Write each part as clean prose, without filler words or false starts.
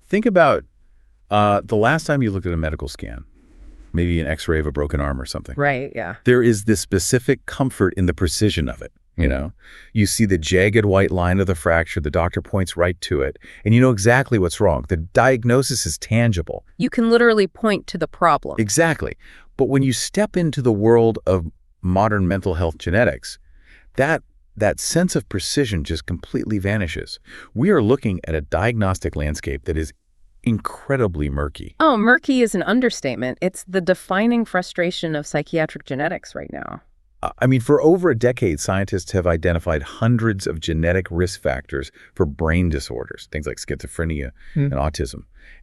Think about the last time you looked at a medical scan, maybe an X-ray of a broken arm or something. Right, yeah. There is this specific comfort in the precision of it. You know, you see the jagged white line of the fracture, the doctor points right to it, and you know exactly what's wrong. The diagnosis is tangible. You can literally point to the problem. Exactly. But when you step into the world of modern mental health genetics, that sense of precision just completely vanishes. We are looking at a diagnostic landscape that is incredibly murky. Oh, murky is an understatement. It's the defining frustration of psychiatric genetics right now. I mean, for over a decade, scientists have identified hundreds of genetic risk factors for brain disorders, things like schizophrenia and autism.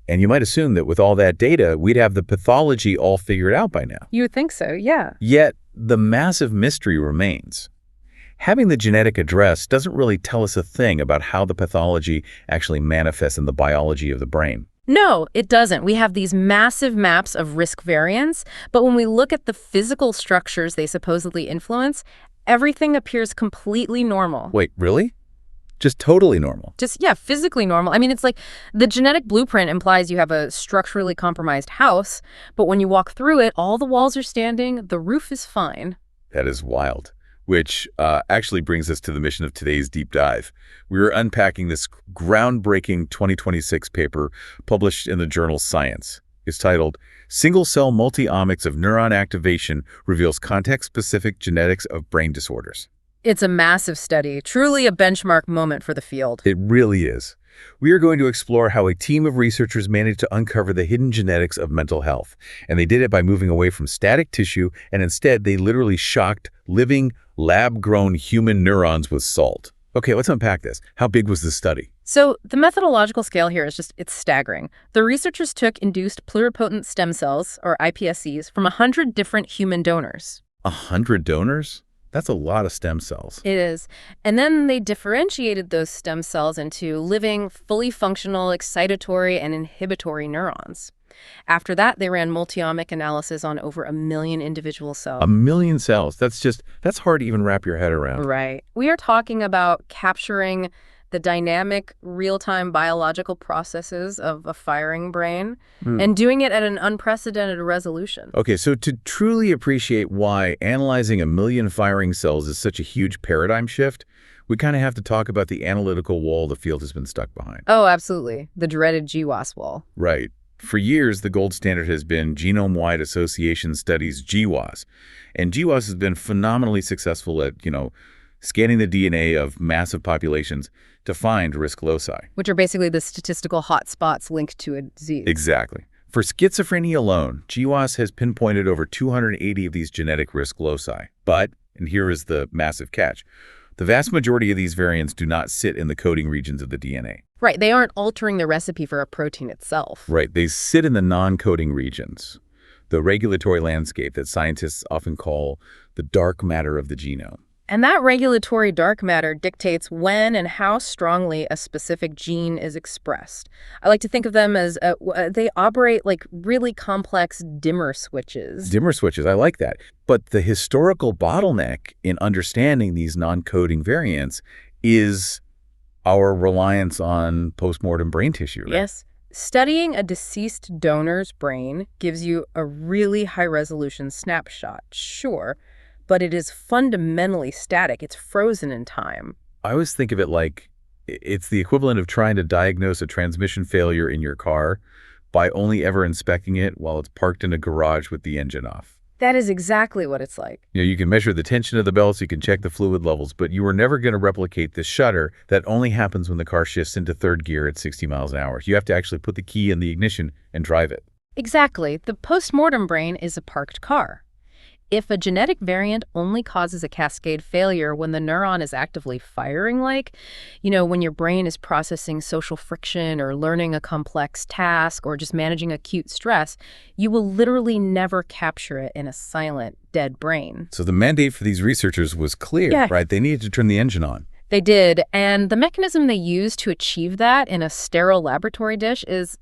And you might assume that with all that data, we'd have the pathology all figured out by now. You would think so, yeah. Yet, the massive mystery remains. Having the genetic address doesn't really tell us a thing about how the pathology actually manifests in the biology of the brain. No, it doesn't. We have these massive maps of risk variants, but when we look at the physical structures they supposedly influence, everything appears completely normal. Wait, really? Just totally normal? Just, yeah, physically normal. I mean, it's like the genetic blueprint implies you have a structurally compromised house, but when you walk through it, all the walls are standing, the roof is fine. That is wild. Which actually brings us to the mission of today's deep dive. We're unpacking this groundbreaking 2026 paper published in the journal Science. It's titled, Single-Cell Multiomics of Neuron Activation Reveals Context-Specific Genetics of Brain Disorders. It's a massive study, truly a benchmark moment for the field. It really is. We are going to explore how a team of researchers managed to uncover the hidden genetics of mental health. And they did it by moving away from static tissue, and instead they literally shocked living, lab-grown human neurons with salt. Okay, let's unpack this. How big was this study? So the methodological scale here is it's staggering. The researchers took induced pluripotent stem cells, or iPSCs, from 100 different human donors. 100 donors? That's a lot of stem cells. It is. And then they differentiated those stem cells into living, fully functional, excitatory, and inhibitory neurons. After that, they ran multiomic analysis on over 1 million individual cells. 1 million cells. That's hard to even wrap your head around. Right. We are talking about capturing the dynamic, real-time biological processes of a firing brain and doing it at an unprecedented resolution. Okay, so to truly appreciate why analyzing 1 million firing cells is such a huge paradigm shift, we kind of have to talk about the analytical wall the field has been stuck behind. Oh, absolutely. The dreaded GWAS wall. Right. For years, the gold standard has been genome-wide association studies, GWAS. And GWAS has been phenomenally successful at, scanning the DNA of massive populations to find risk loci. Which are basically the statistical hotspots linked to a disease. Exactly. For schizophrenia alone, GWAS has pinpointed over 280 of these genetic risk loci. But, and here is the massive catch, the vast majority of these variants do not sit in the coding regions of the DNA. Right, they aren't altering the recipe for a protein itself. Right, they sit in the non-coding regions, the regulatory landscape that scientists often call the dark matter of the genome. And that regulatory dark matter dictates when and how strongly a specific gene is expressed. I like to think of them as, they operate like really complex dimmer switches. Dimmer switches, I like that. But the historical bottleneck in understanding these non-coding variants is our reliance on postmortem brain tissue, right? Yes. Studying a deceased donor's brain gives you a really high-resolution snapshot, sure, but it is fundamentally static. It's frozen in time. I always think of it like it's the equivalent of trying to diagnose a transmission failure in your car by only ever inspecting it while it's parked in a garage with the engine off. That is exactly what it's like. You can measure the tension of the belts, you can check the fluid levels, but you are never going to replicate this shudder that only happens when the car shifts into third gear at 60 miles an hour. You have to actually put the key in the ignition and drive it. Exactly. The postmortem brain is a parked car. If a genetic variant only causes a cascade failure when the neuron is actively firing, when your brain is processing social friction or learning a complex task or just managing acute stress, you will literally never capture it in a silent, dead brain. So the mandate for these researchers was clear, right? They needed to turn the engine on. They did, and the mechanism they used to achieve that in a sterile laboratory dish is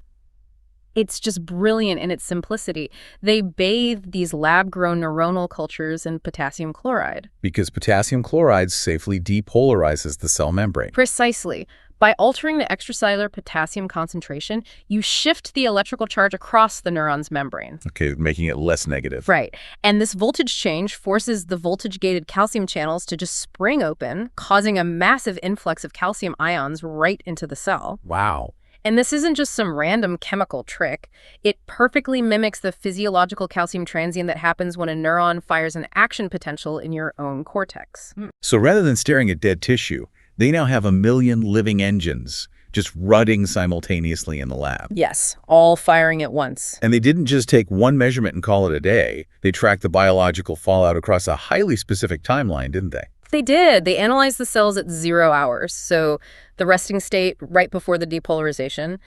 It's just brilliant in its simplicity. They bathe these lab-grown neuronal cultures in potassium chloride. Because potassium chloride safely depolarizes the cell membrane. Precisely. By altering the extracellular potassium concentration, you shift the electrical charge across the neuron's membrane. Okay, making it less negative. Right. And this voltage change forces the voltage-gated calcium channels to just spring open, causing a massive influx of calcium ions right into the cell. Wow. And this isn't just some random chemical trick. It perfectly mimics the physiological calcium transient that happens when a neuron fires an action potential in your own cortex. So rather than staring at dead tissue, they now have 1 million living engines just running simultaneously in the lab. Yes, all firing at once. And they didn't just take one measurement and call it a day. They tracked the biological fallout across a highly specific timeline, didn't they? They did. They analyzed the cells at 0 hours, so the resting state right before the depolarization,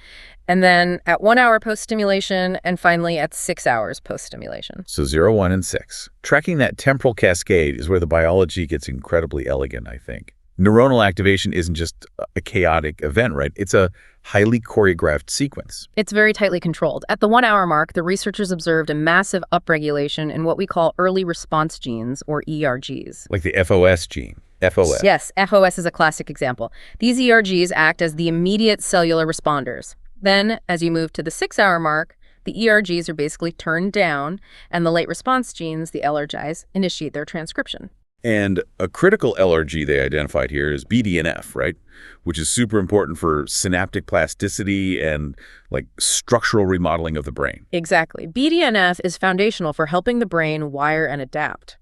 and then at 1 hour post-stimulation, and finally at 6 hours post-stimulation. So 0, 1, and 6. Tracking that temporal cascade is where the biology gets incredibly elegant, I think. Neuronal activation isn't just a chaotic event, right? It's a highly choreographed sequence. It's very tightly controlled. At the 1 hour mark, the researchers observed a massive upregulation in what we call early response genes, or ERGs. Like the FOS gene. FOS. Yes, FOS is a classic example. These ERGs act as the immediate cellular responders. Then, as you move to the 6 hour mark, the ERGs are basically turned down, and the late response genes, the LRGs, initiate their transcription. And a critical LRG they identified here is BDNF, right? Which is super important for synaptic plasticity and like structural remodeling of the brain. Exactly. BDNF is foundational for helping the brain wire and adapt.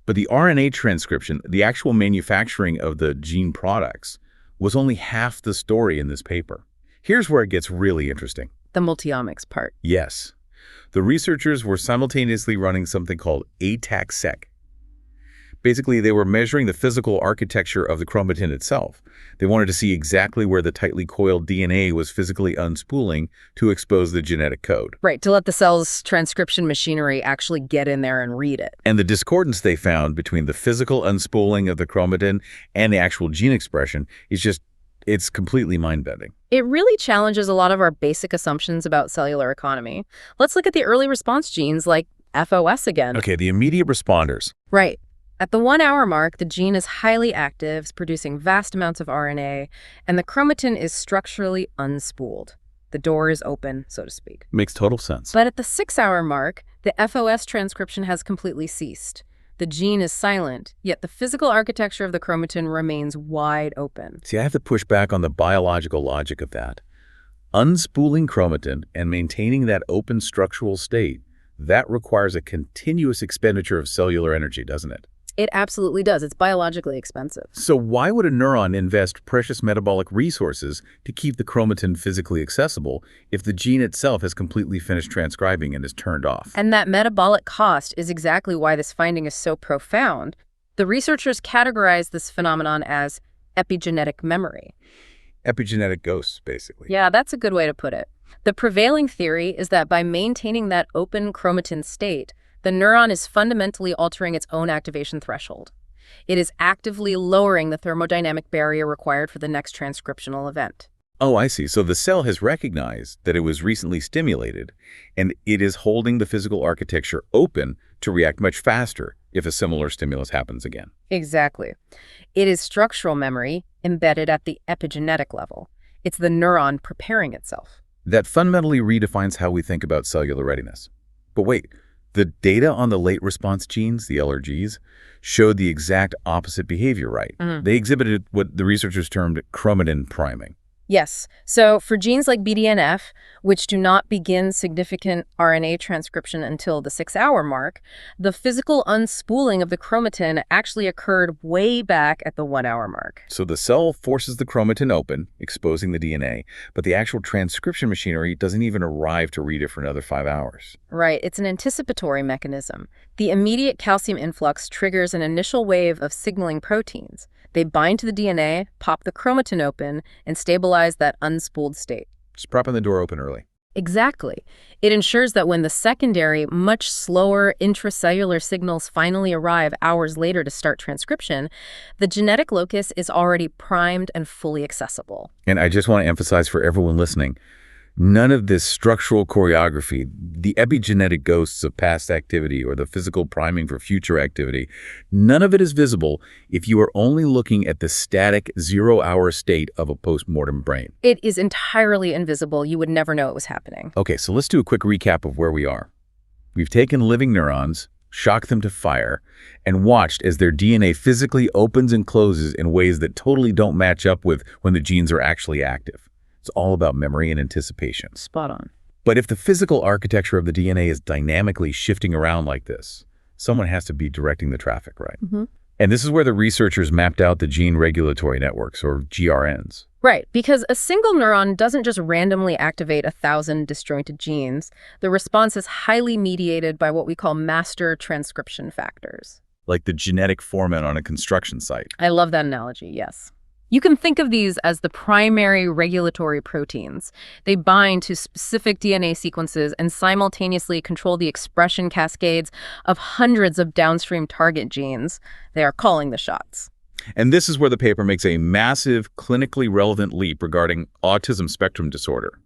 But the RNA transcription, the actual manufacturing of the gene products, was only half the story in this paper. Here's where it gets really interesting. The multiomics part. Yes. The researchers were simultaneously running something called ATAC-seq. Basically, they were measuring the physical architecture of the chromatin itself. They wanted to see exactly where the tightly coiled DNA was physically unspooling to expose the genetic code. Right, to let the cell's transcription machinery actually get in there and read it. And the discordance they found between the physical unspooling of the chromatin and the actual gene expression is it's completely mind-bending. It really challenges a lot of our basic assumptions about cellular economy. Let's look at the early response genes like FOS again. Okay, the immediate responders. Right. At the 1 hour mark, the gene is highly active, producing vast amounts of RNA, and the chromatin is structurally unspooled. The door is open, so to speak. Makes total sense. But at the 6 hour mark, the FOS transcription has completely ceased. The gene is silent, yet the physical architecture of the chromatin remains wide open. See, I have to push back on the biological logic of that. Unspooling chromatin and maintaining that open structural state, that requires a continuous expenditure of cellular energy, doesn't it? It absolutely does. It's biologically expensive. So why would a neuron invest precious metabolic resources to keep the chromatin physically accessible if the gene itself has completely finished transcribing and is turned off? And that metabolic cost is exactly why this finding is so profound. The researchers categorize this phenomenon as epigenetic memory. Epigenetic ghosts, basically. Yeah, that's a good way to put it. The prevailing theory is that by maintaining that open chromatin state, the neuron is fundamentally altering its own activation threshold. It is actively lowering the thermodynamic barrier required for the next transcriptional event. Oh, I see. So the cell has recognized that it was recently stimulated, and it is holding the physical architecture open to react much faster if a similar stimulus happens again. Exactly. It is structural memory embedded at the epigenetic level. It's the neuron preparing itself. That fundamentally redefines how we think about cellular readiness. But wait. The data on the late response genes, the LRGs, showed the exact opposite behavior, right? They exhibited what the researchers termed chromatin priming. Yes. So for genes like BDNF, which do not begin significant RNA transcription until the 6 hour mark, the physical unspooling of the chromatin actually occurred way back at the 1 hour mark. So the cell forces the chromatin open, exposing the DNA, but the actual transcription machinery doesn't even arrive to read it for another 5 hours. Right. It's an anticipatory mechanism. The immediate calcium influx triggers an initial wave of signaling proteins. They bind to the DNA, pop the chromatin open, and stabilize that unspooled state. Just propping the door open early. Exactly. It ensures that when the secondary, much slower intracellular signals finally arrive hours later to start transcription, the genetic locus is already primed and fully accessible. And I just want to emphasize for everyone listening, None of this structural choreography, the epigenetic ghosts of past activity or the physical priming for future activity, none of it is visible if you are only looking at the static 0-hour state of a postmortem brain. It is entirely invisible. You would never know it was happening. Okay, so let's do a quick recap of where we are. We've taken living neurons, shocked them to fire, and watched as their DNA physically opens and closes in ways that totally don't match up with when the genes are actually active. It's all about memory and anticipation. Spot on. But if the physical architecture of the DNA is dynamically shifting around like this, someone has to be directing the traffic, right? And this is where the researchers mapped out the gene regulatory networks, or GRNs. Right, because a single neuron doesn't just randomly activate 1,000 disjointed genes. The response is highly mediated by what we call master transcription factors. Like the genetic foreman on a construction site. I love that analogy, yes. You can think of these as the primary regulatory proteins. They bind to specific DNA sequences and simultaneously control the expression cascades of hundreds of downstream target genes. They are calling the shots. And this is where the paper makes a massive, clinically relevant leap regarding autism spectrum disorder.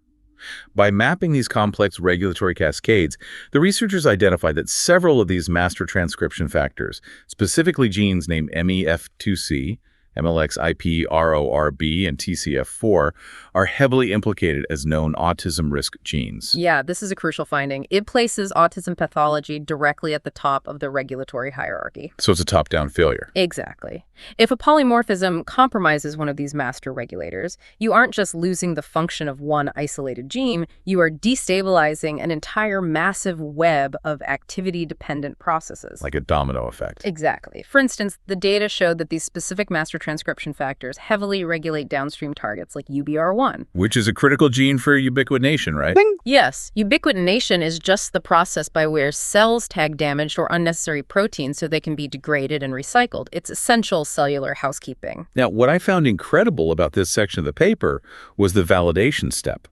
By mapping these complex regulatory cascades, the researchers identified that several of these master transcription factors, specifically genes named MEF2C, MLX-IP, RORB, and TCF4, are heavily implicated as known autism risk genes. Yeah, this is a crucial finding. It places autism pathology directly at the top of the regulatory hierarchy. So it's a top-down failure. Exactly. If a polymorphism compromises one of these master regulators, you aren't just losing the function of one isolated gene, you are destabilizing an entire massive web of activity-dependent processes. Like a domino effect. Exactly. For instance, the data showed that these specific master transcription factors heavily regulate downstream targets like UBR1. Which is a critical gene for ubiquitination, right? Bing. Yes, ubiquitination is just the process by where cells tag damaged or unnecessary proteins so they can be degraded and recycled. It's essential cellular housekeeping. Now, what I found incredible about this section of the paper was the validation step.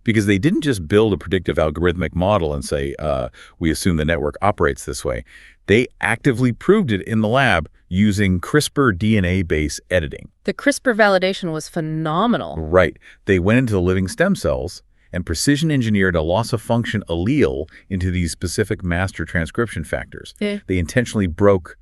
Because they didn't just build a predictive algorithmic model and say, we assume the network operates this way. They actively proved it in the lab using CRISPR DNA-based editing. The CRISPR validation was phenomenal. Right. They went into the living stem cells and precision engineered a loss-of-function allele into these specific master transcription factors. Yeah. They intentionally broke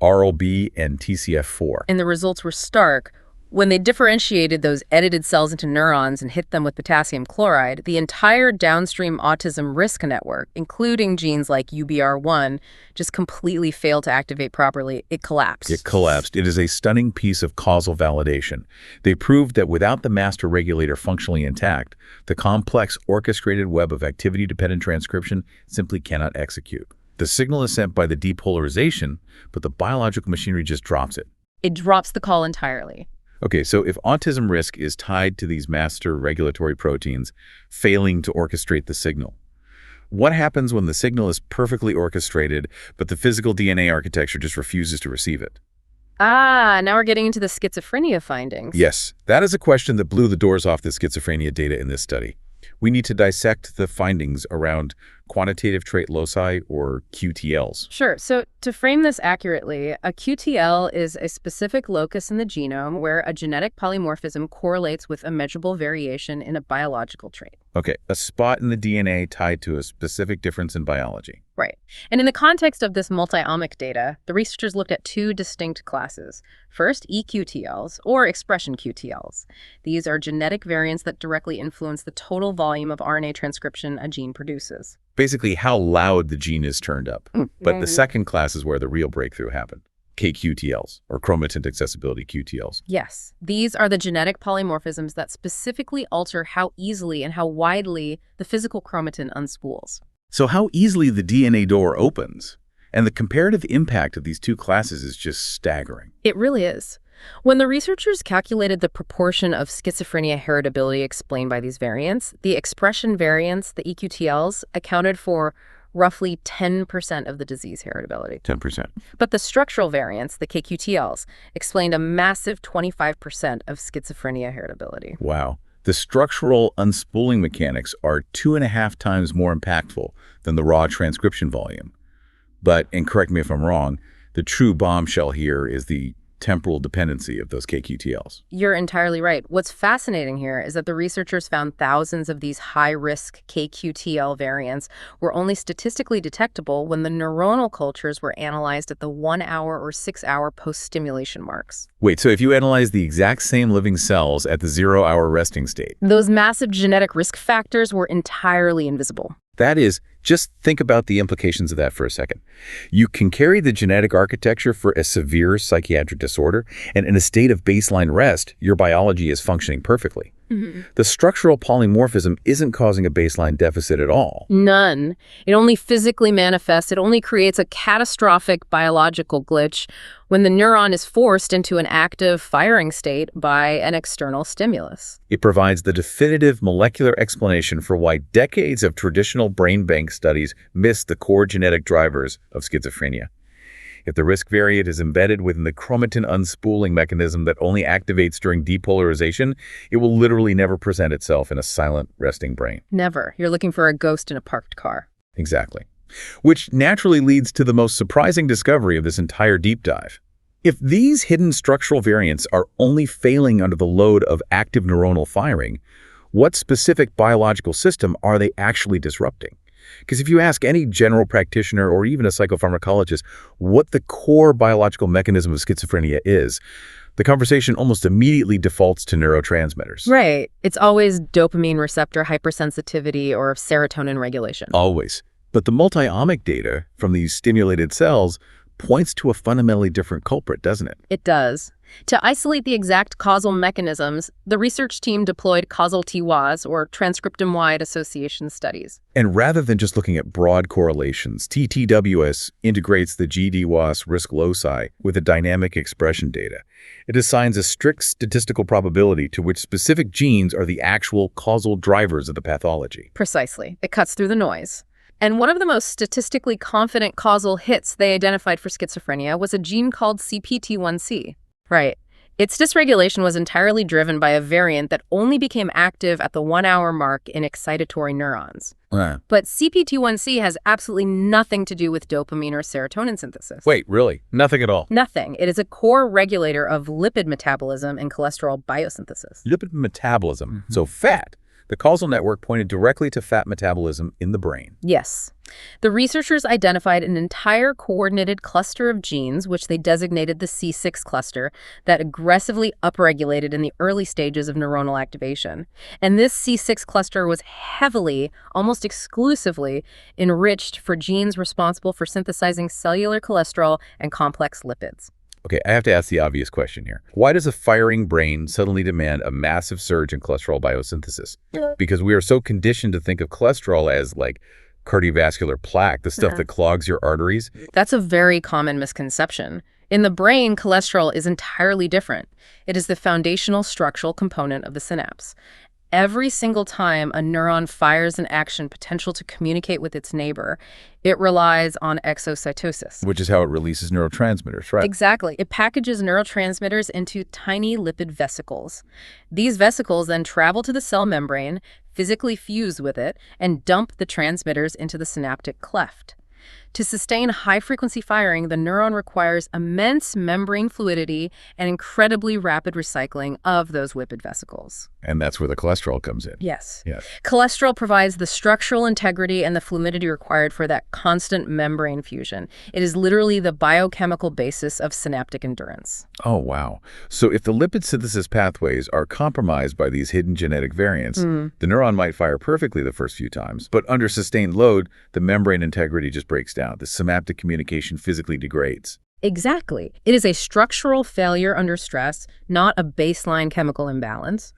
ROB and TCF4. And the results were stark. When they differentiated those edited cells into neurons and hit them with potassium chloride, the entire downstream autism risk network, including genes like UBR1, just completely failed to activate properly. It collapsed. It collapsed. It is a stunning piece of causal validation. They proved that without the master regulator functionally intact, the complex orchestrated web of activity-dependent transcription simply cannot execute. The signal is sent by the depolarization, but the biological machinery just drops it. It drops the call entirely. Okay, so if autism risk is tied to these master regulatory proteins failing to orchestrate the signal, what happens when the signal is perfectly orchestrated, but the physical DNA architecture just refuses to receive it? Ah, now we're getting into the schizophrenia findings. Yes, that is a question that blew the doors off the schizophrenia data in this study. We need to dissect the findings around quantitative trait loci, or QTLs. Sure. So to frame this accurately, a QTL is a specific locus in the genome where a genetic polymorphism correlates with a measurable variation in a biological trait. Okay, a spot in the DNA tied to a specific difference in biology. Right. And in the context of this multiomic data, the researchers looked at two distinct classes. First, eQTLs, or expression QTLs. These are genetic variants that directly influence the total volume of RNA transcription a gene produces. Basically, how loud the gene is turned up. But the second class is where the real breakthrough happened. KQTLs, or chromatin accessibility QTLs. Yes, these are the genetic polymorphisms that specifically alter how easily and how widely the physical chromatin unspools. So how easily the DNA door opens. And the comparative impact of these two classes is just staggering. It really is. When the researchers calculated the proportion of schizophrenia heritability explained by these variants, the expression variants, the eQTLs, accounted for roughly 10% of the disease heritability. 10%. But the structural variants, the KQTLs, explained a massive 25% of schizophrenia heritability. Wow. The structural unspooling mechanics are 2.5 times more impactful than the raw transcription volume. But, and correct me if I'm wrong, the true bombshell here is the temporal dependency of those KQTLs. You're entirely right. What's fascinating here is that the researchers found thousands of these high-risk KQTL variants were only statistically detectable when the neuronal cultures were analyzed at the 1-hour or 6-hour post-stimulation marks. Wait, so if you analyze the exact same living cells at the 0-hour resting state, those massive genetic risk factors were entirely invisible. that is, just think about the implications of that for a second. You can carry the genetic architecture for a severe psychiatric disorder, and in a state of baseline rest, your biology is functioning perfectly. The structural polymorphism isn't causing a baseline deficit at all. None. It only physically manifests. It only creates a catastrophic biological glitch when the neuron is forced into an active firing state by an external stimulus. It provides the definitive molecular explanation for why decades of traditional brain bank studies miss the core genetic drivers of schizophrenia. If the risk variant is embedded within the chromatin unspooling mechanism that only activates during depolarization, it will literally never present itself in a silent, resting brain. Never. You're looking for a ghost in a parked car. Exactly. Which naturally leads to the most surprising discovery of this entire deep dive. If these hidden structural variants are only failing under the load of active neuronal firing, what specific biological system are they actually disrupting? Because if you ask any general practitioner or even a psychopharmacologist what the core biological mechanism of schizophrenia is, the conversation almost immediately defaults to neurotransmitters. Right. It's always dopamine receptor hypersensitivity or serotonin regulation. Always. But the multiomic data from these stimulated cells points to a fundamentally different culprit, doesn't it? It does. To isolate the exact causal mechanisms, the research team deployed causal TWAS, or transcriptome-wide association studies. And rather than just looking at broad correlations, TTWS integrates the GDWAS risk loci with the dynamic expression data. It assigns a strict statistical probability to which specific genes are the actual causal drivers of the pathology. Precisely. It cuts through the noise. And one of the most statistically confident causal hits they identified for schizophrenia was a gene called CPT1C. Right. Its dysregulation was entirely driven by a variant that only became active at the 1-hour mark in excitatory neurons. But CPT1C has absolutely nothing to do with dopamine or serotonin synthesis. Wait, really? Nothing at all? Nothing. It is a core regulator of lipid metabolism and cholesterol biosynthesis. Lipid metabolism. So fat. The causal network pointed directly to fat metabolism in the brain. Yes. The researchers identified an entire coordinated cluster of genes, which they designated the C6 cluster, that aggressively upregulated in the early stages of neuronal activation. And this C6 cluster was heavily, almost exclusively, enriched for genes responsible for synthesizing cellular cholesterol and complex lipids. Okay, I have to ask the obvious question here. Why does a firing brain suddenly demand a massive surge in cholesterol biosynthesis? Because we are so conditioned to think of cholesterol as like cardiovascular plaque, the stuff that clogs your arteries. That's a very common misconception. In the brain, cholesterol is entirely different. It is the foundational structural component of the synapse. Every single time a neuron fires an action potential to communicate with its neighbor, it relies on exocytosis. Which is how it releases neurotransmitters, right? Exactly. It packages neurotransmitters into tiny lipid vesicles. These vesicles then travel to the cell membrane, physically fuse with it, and dump the transmitters into the synaptic cleft. To sustain high-frequency firing, the neuron requires immense membrane fluidity and incredibly rapid recycling of those lipid vesicles. And that's where the cholesterol comes in. Yes. Yes. Cholesterol provides the structural integrity and the fluidity required for that constant membrane fusion. It is literally the biochemical basis of synaptic endurance. Oh, wow. So if the lipid synthesis pathways are compromised by these hidden genetic variants, the neuron might fire perfectly the first few times, but under sustained load, the membrane integrity just breaks down. The synaptic communication physically degrades. Exactly. It is a structural failure under stress, not a baseline chemical imbalance.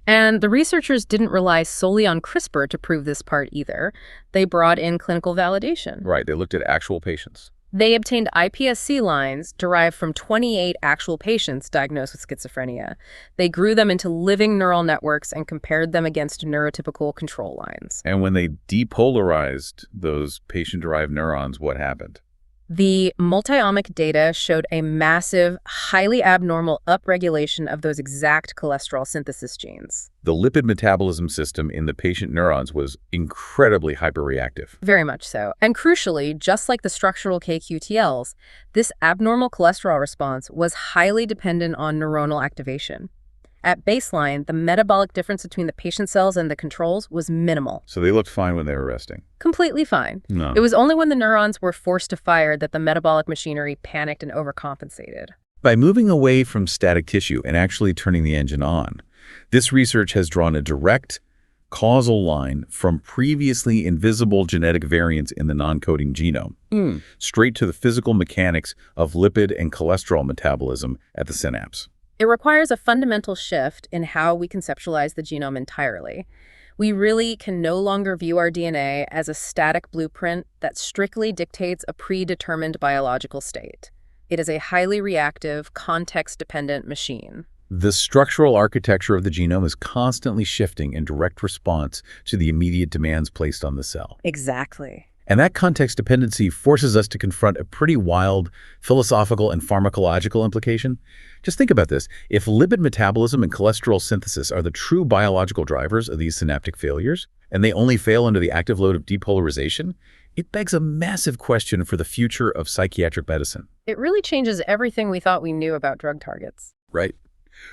And the researchers didn't rely solely on CRISPR to prove this part either. They brought in clinical validation. Right. They looked at actual patients. They obtained iPSC lines derived from 28 actual patients diagnosed with schizophrenia. They grew them into living neural networks and compared them against neurotypical control lines. And when they depolarized those patient-derived neurons, what happened? The multiomic data showed a massive, highly abnormal upregulation of those exact cholesterol synthesis genes. The lipid metabolism system in the patient neurons was incredibly hyperreactive. Very much so. And crucially, just like the structural KQTLs, this abnormal cholesterol response was highly dependent on neuronal activation. At baseline, the metabolic difference between the patient cells and the controls was minimal. So they looked fine when they were resting. Completely fine. No. It was only when the neurons were forced to fire that the metabolic machinery panicked and overcompensated. By moving away from static tissue and actually turning the engine on, this research has drawn a direct causal line from previously invisible genetic variants in the non-coding genome, straight to the physical mechanics of lipid and cholesterol metabolism at the synapse. It requires a fundamental shift in how we conceptualize the genome entirely. We really can no longer view our DNA as a static blueprint that strictly dictates a predetermined biological state. It is a highly reactive, context-dependent machine. The structural architecture of the genome is constantly shifting in direct response to the immediate demands placed on the cell. Exactly. And that context dependency forces us to confront a pretty wild philosophical and pharmacological implication. Just think about this. If lipid metabolism and cholesterol synthesis are the true biological drivers of these synaptic failures, and they only fail under the active load of depolarization, it begs a massive question for the future of psychiatric medicine. It really changes everything we thought we knew about drug targets. Right.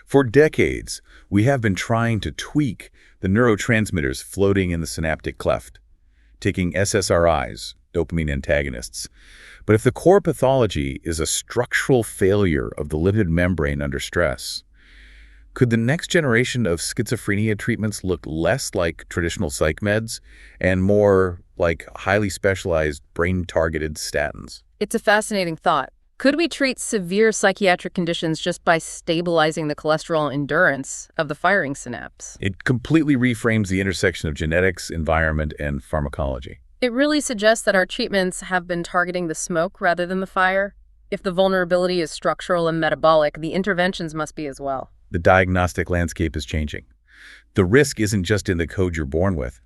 For decades, we have been trying to tweak the neurotransmitters floating in the synaptic cleft, taking SSRIs, dopamine antagonists. But if the core pathology is a structural failure of the lipid membrane under stress, could the next generation of schizophrenia treatments look less like traditional psych meds and more like highly specialized brain-targeted statins? It's a fascinating thought. Could we treat severe psychiatric conditions just by stabilizing the cholesterol endurance of the firing synapse? It completely reframes the intersection of genetics, environment, and pharmacology. It really suggests that our treatments have been targeting the smoke rather than the fire. If the vulnerability is structural and metabolic, the interventions must be as well. The diagnostic landscape is changing. The risk isn't just in the code you're born with.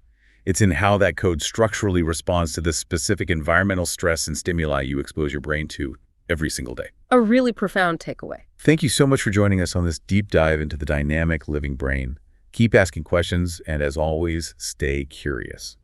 It's in how that code structurally responds to the specific environmental stress and stimuli you expose your brain to every single day. A really profound takeaway. Thank you so much for joining us on this deep dive into the dynamic living brain. Keep asking questions, and as always, stay curious.